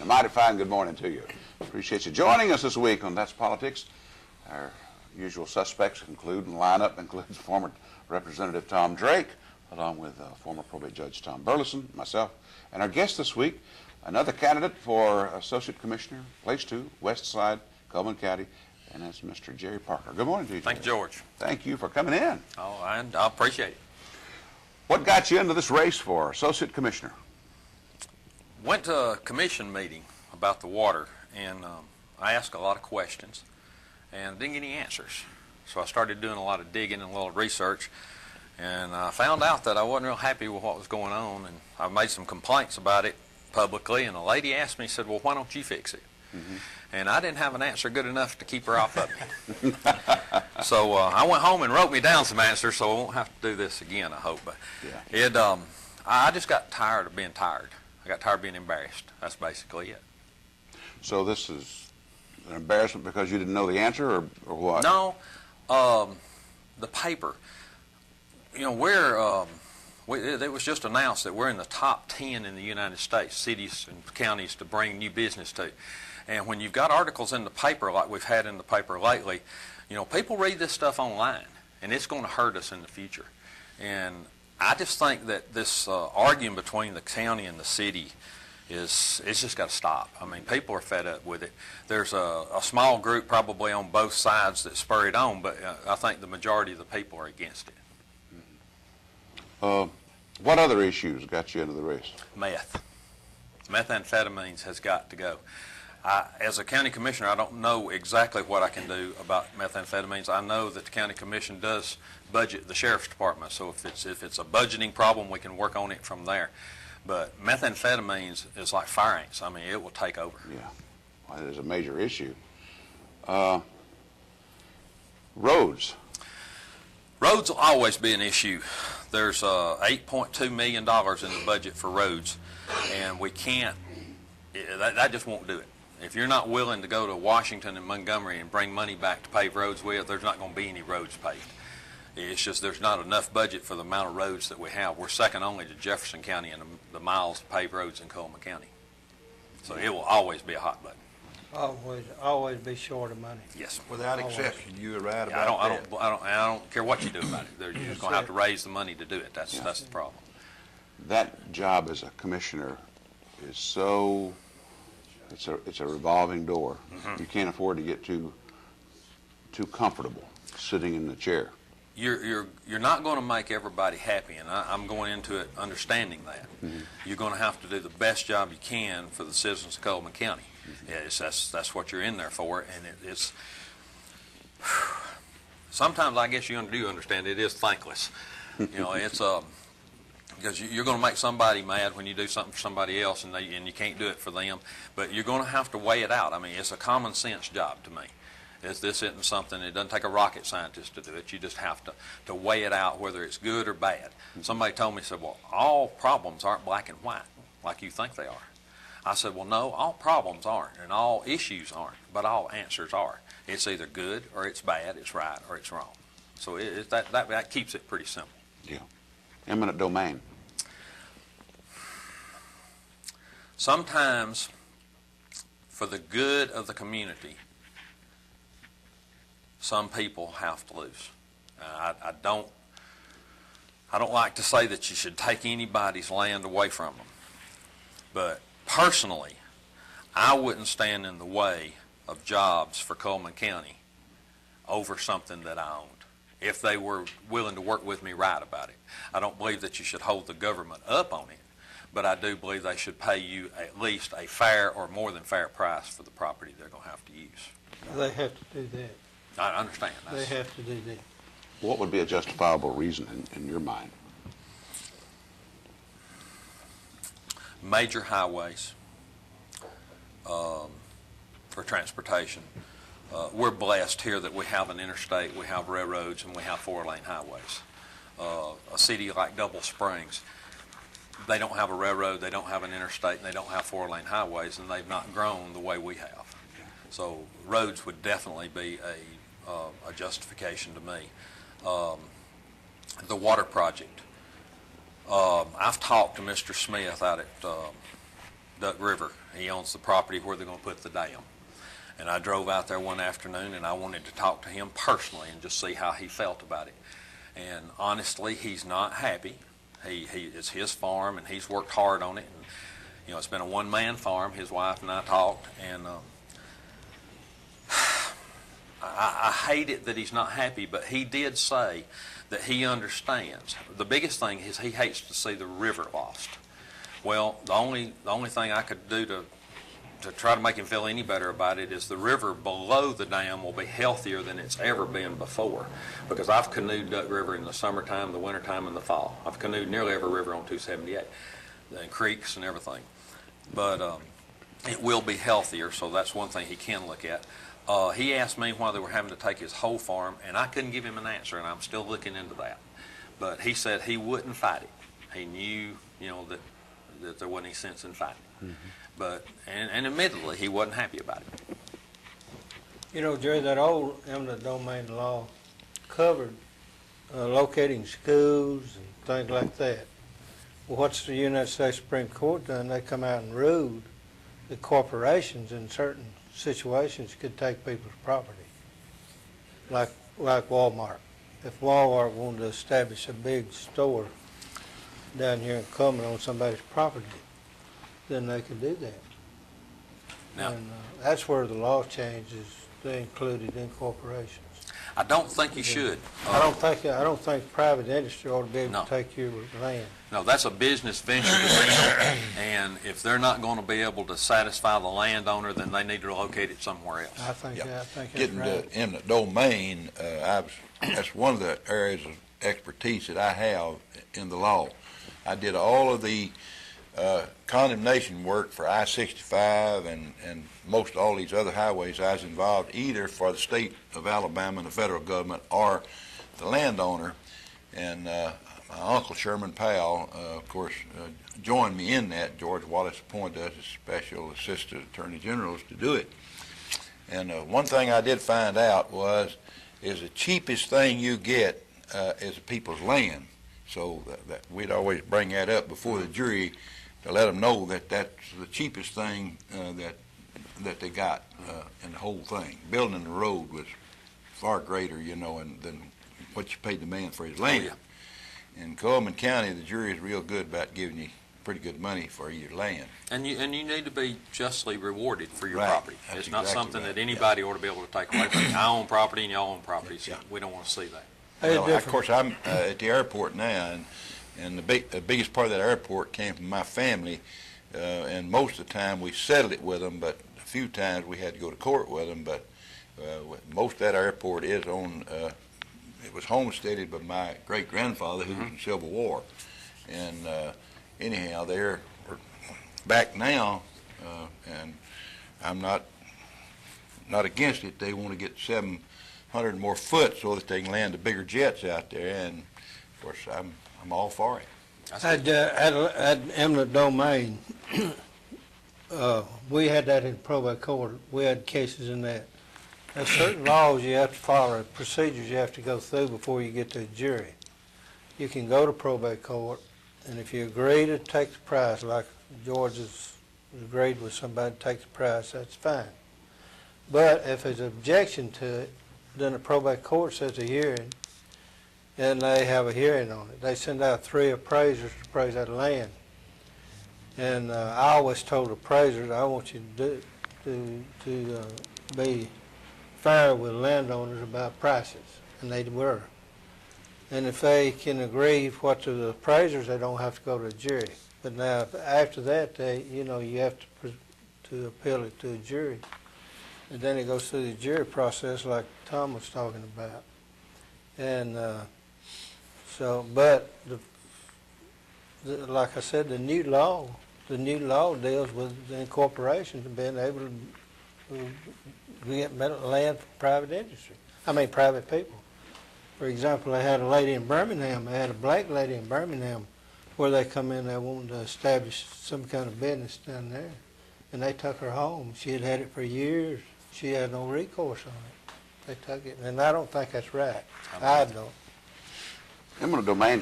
And a mighty fine good morning to you. Appreciate you joining us this week on That's Politics. Our usual suspects includes former Representative Tom Drake, along with former probate judge Tom Burleson, myself, and our guest this week, another candidate for Associate Commissioner, Place 2, West Side, Cullman County, and that's Mr. Jerry Parker. Good morning to you. Thank you, George. Thank you for coming in. Oh, and I appreciate it. What got you into this race for Associate Commissioner? Went to a commission meeting about the water, and I asked a lot of questions and didn't get any answers. So I started doing a lot of digging and a little research, and I found out that I wasn't real happy with what was going on, and I made some complaints about it publicly, and a lady asked me, said, well, why don't you fix it? Mm-hmm. And I didn't have an answer good enough to keep her off of me. So I went home and wrote me down some answers, so I won't have to do this again, I hope. But yeah. I just got tired of being tired. I got tired of being embarrassed. That's basically it. So this is an embarrassment because you didn't know the answer, or what? No, the paper. You know, it was just announced that we're in the top 10 in the United States, cities and counties to bring new business to. And when you've got articles in the paper like we've had in the paper lately, you know, people read this stuff online, and it's going to hurt us in the future. And I just think that this arguing between the county and the city it's just got to stop. I mean, people are fed up with it. There's a small group probably on both sides that spur it on, but I think the majority of the people are against it. What other issues got you into the race? Meth. Methamphetamines has got to go. As a county commissioner, I don't know exactly what I can do about methamphetamines. I know that the county commission does budget the sheriff's department, so if it's a budgeting problem, we can work on it from there. But methamphetamines is like fire ants. I mean, it will take over. Yeah, well, it is a major issue. Roads. Roads will always be an issue. There's $8.2 million in the budget for roads, and we can't, that just won't do it. If you're not willing to go to Washington and Montgomery and bring money back to pave roads with, there's not going to be any roads paved. It's just there's not enough budget for the amount of roads that we have. We're second only to Jefferson County in the miles of paved roads in Cullman County. So it will always be a hot button. Always be short of money. Yes. Without exception, you are right about that. I don't care what you do about it. You're just going to have to raise the money to do it. That's the problem. That job as a commissioner is so, it's a revolving door. Mm-hmm. You can't afford to get too comfortable sitting in the chair. You're not going to make everybody happy, and I'm going into it understanding that. Mm-hmm. You're going to have to do the best job you can for the citizens of Cullman County. Mm-hmm. That's what you're in there for, and it's sometimes I guess you do understand it is thankless. You know, it's because you're going to make somebody mad when you do something for somebody else, and you can't do it for them. But you're going to have to weigh it out. I mean, it's a common sense job to me. This isn't something, it doesn't take a rocket scientist to do it. You just have to weigh it out whether it's good or bad. Mm-hmm. Somebody told me, said, well, all problems aren't black and white like you think they are. I said, well, no, all problems aren't, and all issues aren't, but all answers are. It's either good or it's bad, it's right or it's wrong. So that keeps it pretty simple. Yeah. Eminent domain. Sometimes, for the good of the community, some people have to lose. I don't like to say that you should take anybody's land away from them, but personally, I wouldn't stand in the way of jobs for Cullman County over something that I owned, if they were willing to work with me right about it. I don't believe that you should hold the government up on it, but I do believe they should pay you at least a fair or more than fair price for the property they're going to have to use. They have to do that. I understand. They have to do that. What would be a justifiable reason in your mind? Major highways for transportation. We're blessed here that we have an interstate, we have railroads, and we have 4-lane highways. A city like Double Springs, they don't have a railroad, they don't have an interstate, and they don't have 4-lane highways, and they've not grown the way we have. So roads would definitely be a justification to me. The water project. I've talked to Mr. Smith out at Duck River. He owns the property where they're going to put the dam. And I drove out there one afternoon, and I wanted to talk to him personally and just see how he felt about it. And honestly, he's not happy. It's his farm, and he's worked hard on it. And, you know, it's been a one-man farm. His wife and I talked, and I hate it that he's not happy, but he did say that he understands. The biggest thing is he hates to see the river lost. Well, the only thing I could do to try to make him feel any better about it is the river below the dam will be healthier than it's ever been before. Because I've canoed Duck River in the summertime, the wintertime, and the fall. I've canoed nearly every river on 278, and creeks and everything. But it will be healthier, so that's one thing he can look at. He asked me why they were having to take his whole farm, and I couldn't give him an answer, and I'm still looking into that. But he said he wouldn't fight it. He knew, you know, that there wasn't any sense in fighting. Mm-hmm. But and admittedly, he wasn't happy about it. You know, Jerry, that old eminent domain law covered locating schools and things like that. Well, what's the United States Supreme Court done? They come out and ruled that corporations in certain situations could take people's property, like Walmart. If Walmart wanted to establish a big store down here in Cullman on somebody's property, then they could do that. Now, and that's where the law changes. They included in corporations. I don't think you should. I don't think private industry ought to be able to take your land. No, that's a business venture to them, and if they're not going to be able to satisfy the landowner, then they need to locate it somewhere else. I think that's Getting right. to eminent domain, that's one of the areas of expertise that I have in the law. I did all of the condemnation work for I-65 and most all these other highways. I was involved either for the state of Alabama and the federal government or the landowner. And my uncle Sherman Powell, of course, joined me in that. George Wallace appointed us as special assistant attorney generals to do it. And one thing I did find out is the cheapest thing you get is people's land. So that we'd always bring that up before the jury to let them know that that's the cheapest thing that they got in the whole thing. Building the road was far greater, you know, than what you paid the man for his land. Oh, yeah. In Cullman County, the jury is real good about giving you pretty good money for your land. And you need to be justly rewarded for your Right. property. That's It's not exactly something right. that anybody ought to be able to take away from you. I own property and y'all own property, so Yeah. we don't want to see that. Hey, Well, of course, I'm at the airport now, and the biggest part of that airport came from my family, and most of the time we settled it with them, but a few times we had to go to court with them. But most of that airport is on. It was homesteaded by my great grandfather, who was in the Civil War, and anyhow, they're back now, and I'm not against it. They want to get 700 more foot so that they can land the bigger jets out there, and of course I'm all for it. At eminent domain, we had that in probate court. We had cases in that. There's certain laws you have to follow, procedures you have to go through before you get to a jury. You can go to probate court, and if you agree to take the price, like George has agreed with somebody to take the price, that's fine. But if there's an objection to it, then the probate court sets a hearing, and they have a hearing on it. They send out 3 appraisers to appraise that land. And I always told appraisers, I want you to be fair with landowners about prices, and they were. And if they can agree what to the appraisers, they don't have to go to a jury. But now, after that, you have to appeal it to a jury. And then it goes through the jury process like Tom was talking about. And but like I said, the new law deals with the incorporations and being able to get land from private people. For example, they had a lady in Birmingham, they had a black lady in Birmingham where they come in, they wanted to establish some kind of business down there. And they took her home. She had it for years. She had no recourse on it. They took it. And I don't think that's right. I don't. Eminent domain's